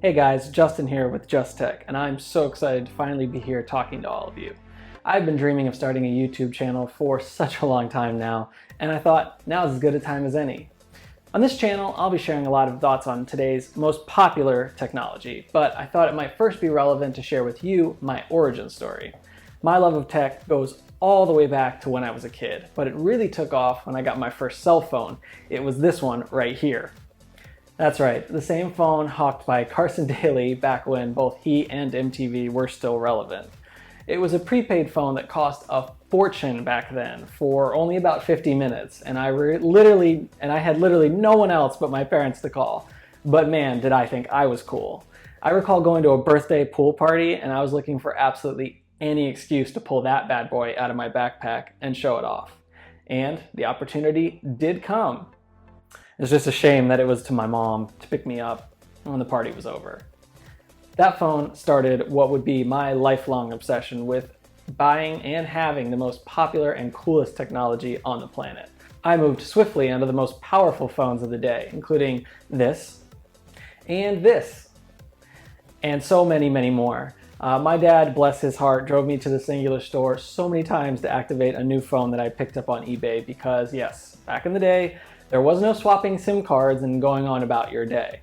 Hey guys, Justin here with justTECH, and I'm so excited to finally be here talking to all of you. I've been dreaming of starting a YouTube channel for such a long time now, and I thought now's as good a time as any. On this channel, I'll be sharing a lot of thoughts on today's most popular technology, but I thought it might first be relevant to share with you my origin story. My love of tech goes all the way back to when I was a kid, but it really took off when I got my first cell phone. It was this one right here. That's right, the same phone hawked by Carson Daly back when both he and MTV were still relevant. It was a prepaid phone that cost a fortune back then for only about 50 minutes, and I had literally no one else but my parents to call. But man, did I think I was cool. I recall going to a birthday pool party and I was looking for absolutely any excuse to pull that bad boy out of my backpack and show it off. And the opportunity did come. It's just a shame that it was to my mom to pick me up when the party was over. That phone started what would be my lifelong obsession with buying and having the most popular and coolest technology on the planet. I moved swiftly onto the most powerful phones of the day, including this, and so many, many more. My dad, bless his heart, drove me to the Singular store so many times to activate a new phone that I picked up on eBay because, yes, back in the day, there was no swapping SIM cards and going on about your day.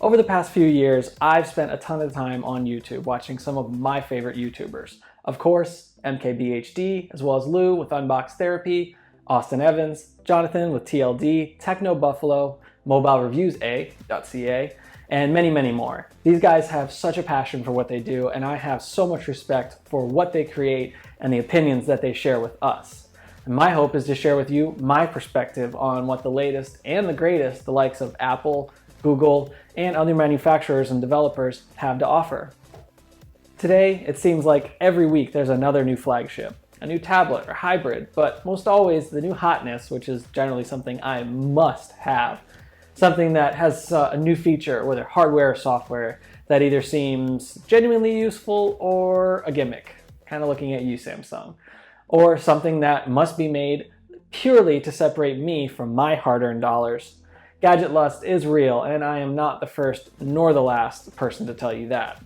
Over the past few years, I've spent a ton of time on YouTube watching some of my favorite YouTubers. Of course, MKBHD, as well as Lou with Unbox Therapy, Austin Evans, Jonathan with TLD, Techno Buffalo, MobileReviewsA.ca, and many, many more. These guys have such a passion for what they do, and I have so much respect for what they create and the opinions that they share with us. And my hope is to share with you my perspective on what the latest and the greatest, the likes of Apple, Google, and other manufacturers and developers have to offer. Today, it seems like every week there's another new flagship, a new tablet or hybrid, but most always the new hotness, which is generally something I must have. Something that has a new feature, whether hardware or software, that either seems genuinely useful or a gimmick, kind of looking at you, Samsung. Or something that must be made purely to separate me from my hard-earned dollars. Gadget lust is real, and I am not the first nor the last person to tell you that.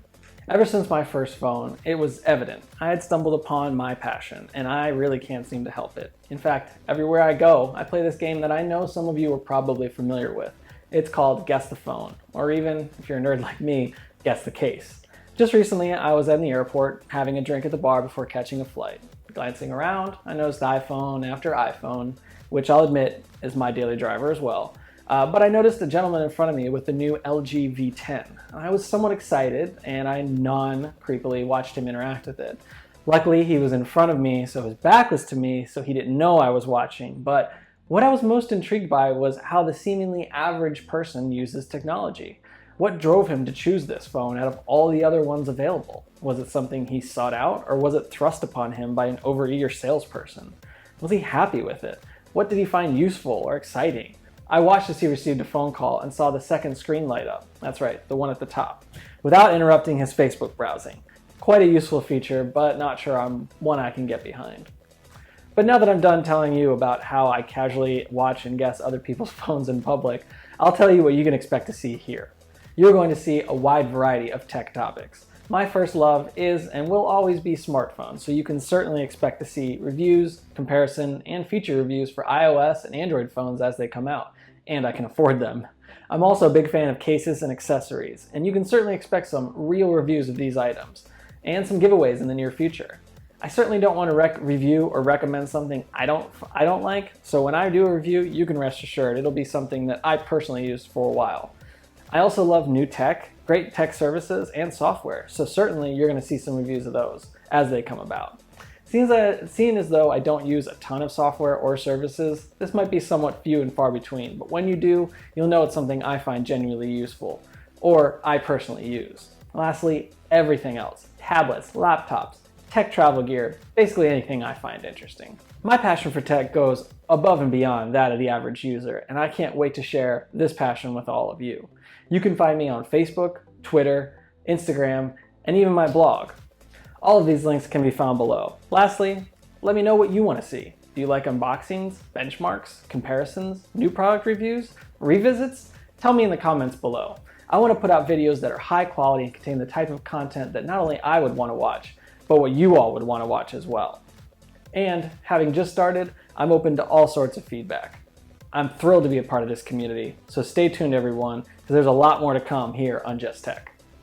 Ever since my first phone, it was evident I had stumbled upon my passion, and I really can't seem to help it. In fact, everywhere I go, I play this game that I know some of you are probably familiar with. It's called Guess the Phone, or even, if you're a nerd like me, Guess the Case. Just recently, I was at the airport having a drink at the bar before catching a flight. Glancing around, I noticed iPhone after iPhone, which I'll admit is my daily driver as well. But I noticed a gentleman in front of me with the new LG V10. I was somewhat excited, and I non-creepily watched him interact with it. Luckily, he was in front of me, so his back was to me, so he didn't know I was watching. But what I was most intrigued by was how the seemingly average person uses technology. What drove him to choose this phone out of all the other ones available? Was it something he sought out, or was it thrust upon him by an overeager salesperson? Was he happy with it? What did he find useful or exciting? I watched as he received a phone call and saw the second screen light up. That's right, the one at the top, without interrupting his Facebook browsing. Quite a useful feature, but not sure I'm one I can get behind. But now that I'm done telling you about how I casually watch and guess other people's phones in public, I'll tell you what you can expect to see here. You're going to see a wide variety of tech topics. My first love is and will always be smartphones, so you can certainly expect to see reviews, comparison, and feature reviews for iOS and Android phones as they come out, and I can afford them. I'm also a big fan of cases and accessories, and you can certainly expect some real reviews of these items, and some giveaways in the near future. I certainly don't want to review or recommend something I don't like, so when I do a review, you can rest assured it'll be something that I personally used for a while. I also love new tech, great tech services, and software, so certainly you're going to see some reviews of those as they come about. Seeing as though I don't use a ton of software or services, this might be somewhat few and far between, but when you do, you'll know it's something I find genuinely useful, or I personally use. Lastly, everything else, tablets, laptops, tech travel gear, basically anything I find interesting. My passion for tech goes above and beyond that of the average user, and I can't wait to share this passion with all of you. You can find me on Facebook, Twitter, Instagram, and even my blog. All of these links can be found below. Lastly, let me know what you want to see. Do you like unboxings, benchmarks, comparisons, new product reviews, revisits? Tell me in the comments below. I want to put out videos that are high quality and contain the type of content that not only I would want to watch, but what you all would want to watch as well. And having just started, I'm open to all sorts of feedback. I'm thrilled to be a part of this community, so stay tuned everyone, because there's a lot more to come here on justTECH.